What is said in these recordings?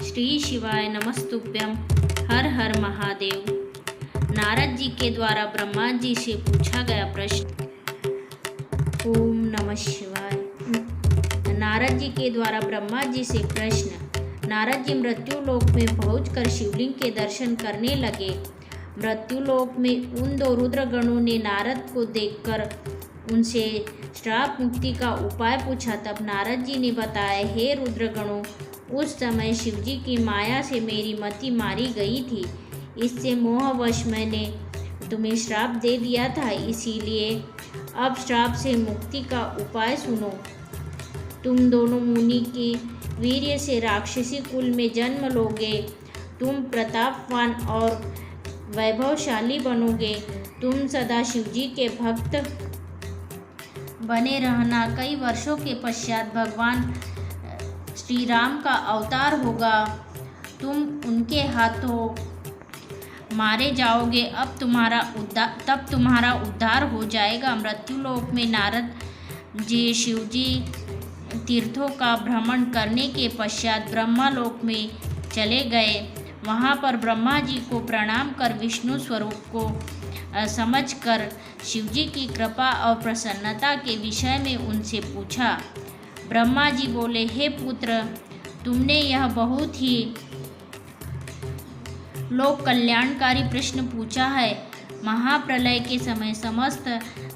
श्री शिवाय नमस्तुभ्यम। हर हर महादेव। नारद जी के द्वारा ब्रह्मा जी से पूछा गया प्रश्न। ओम नमः शिवाय। नारद जी के द्वारा ब्रह्मा जी से प्रश्न। नारद जी मृत्युलोक में पहुंचकर शिवलिंग के दर्शन करने लगे। मृत्युलोक में उन दो रुद्रगणों ने नारद को देखकर उनसे श्राप मुक्ति का उपाय पूछा। तब नारद जी ने बताया, हे रुद्रगणों, उस समय शिवजी की माया से मेरी मति मारी गई थी। इससे मोहवश मैंने तुम्हें श्राप दे दिया था। इसीलिए अब श्राप से मुक्ति का उपाय सुनो। तुम दोनों मुनि के वीर्य से राक्षसी कुल में जन्म लोगे। तुम प्रतापवान और वैभवशाली बनोगे। तुम सदा शिवजी के भक्त बने रहना। कई वर्षों के पश्चात भगवान श्री राम का अवतार होगा। तुम उनके हाथों मारे जाओगे। तब तुम्हारा उद्धार हो जाएगा। मृत्युलोक में नारद जी शिवजी तीर्थों का भ्रमण करने के पश्चात ब्रह्मालोक में चले गए। वहाँ पर ब्रह्मा जी को प्रणाम कर विष्णु स्वरूप को समझकर शिवजी की कृपा और प्रसन्नता के विषय में उनसे पूछा। ब्रह्मा जी बोले, हे पुत्र, तुमने यह बहुत ही लोक कल्याणकारी प्रश्न पूछा है। महाप्रलय के समय समस्त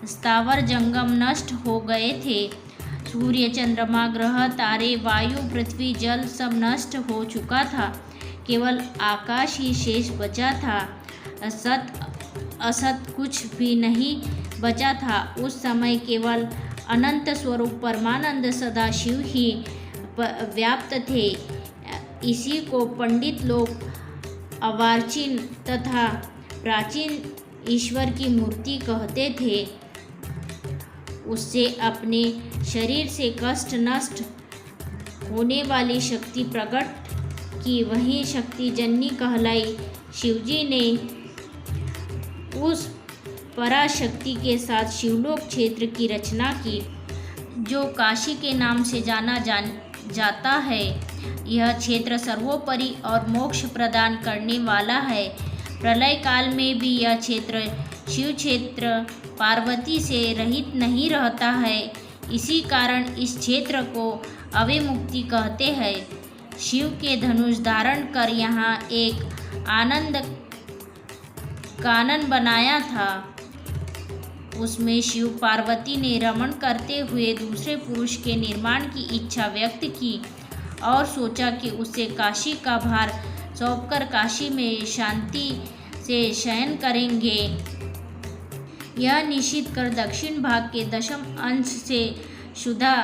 स्थावर जंगम नष्ट हो गए थे। सूर्य, चंद्रमा, ग्रह, तारे, वायु, पृथ्वी, जल सब नष्ट हो चुका था। केवल आकाश ही शेष बचा था। सत असत कुछ भी नहीं बचा था। उस समय केवल अनंत स्वरूप परमानंद सदाशिव ही व्याप्त थे। इसी को पंडित लोग अर्वाचीन तथा प्राचीन ईश्वर की मूर्ति कहते थे। उससे अपने शरीर से कष्ट नष्ट होने वाली शक्ति प्रकट की, वही शक्ति जननी कहलाई। शिवजी ने उस पराशक्ति के साथ शिवलोक क्षेत्र की रचना की, जो काशी के नाम से जाना जाता है। यह क्षेत्र सर्वोपरि और मोक्ष प्रदान करने वाला है। प्रलय काल में भी यह क्षेत्र शिव क्षेत्र पार्वती से रहित नहीं रहता है। इसी कारण इस क्षेत्र को अविमुक्ति कहते हैं। शिव के धनुष धारण कर यहाँ एक आनंद कानन बनाया था। उसमें शिव पार्वती ने रमण करते हुए दूसरे पुरुष के निर्माण की इच्छा व्यक्त की और सोचा कि उससे काशी का भार सौंपकर काशी में शांति से शयन करेंगे। यह निश्चित कर दक्षिण भाग के दशम अंश से शुद्धा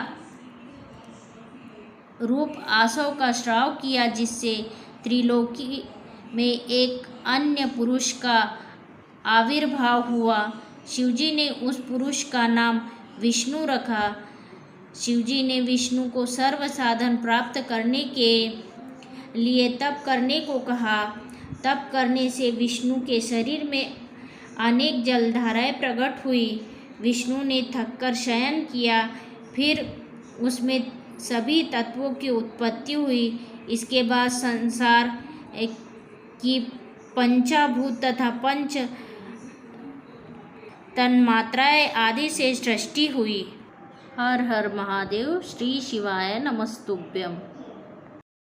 रूप आसव का श्राव किया, जिससे त्रिलोकी में एक अन्य पुरुष का आविर्भाव हुआ। शिवजी ने उस पुरुष का नाम विष्णु रखा। शिवजी ने विष्णु को सर्व साधन प्राप्त करने के लिए तप करने को कहा। तप करने से विष्णु के शरीर में अनेक जलधाराएं प्रकट हुई। विष्णु ने थककर शयन किया। फिर उसमें सभी तत्वों की उत्पत्ति हुई। इसके बाद संसार की पंचाभूत तथा पंच तन्मात्राएं आदि से सृष्टि हुई। हर हर महादेव। श्री शिवाय नमस्तुभ्यम।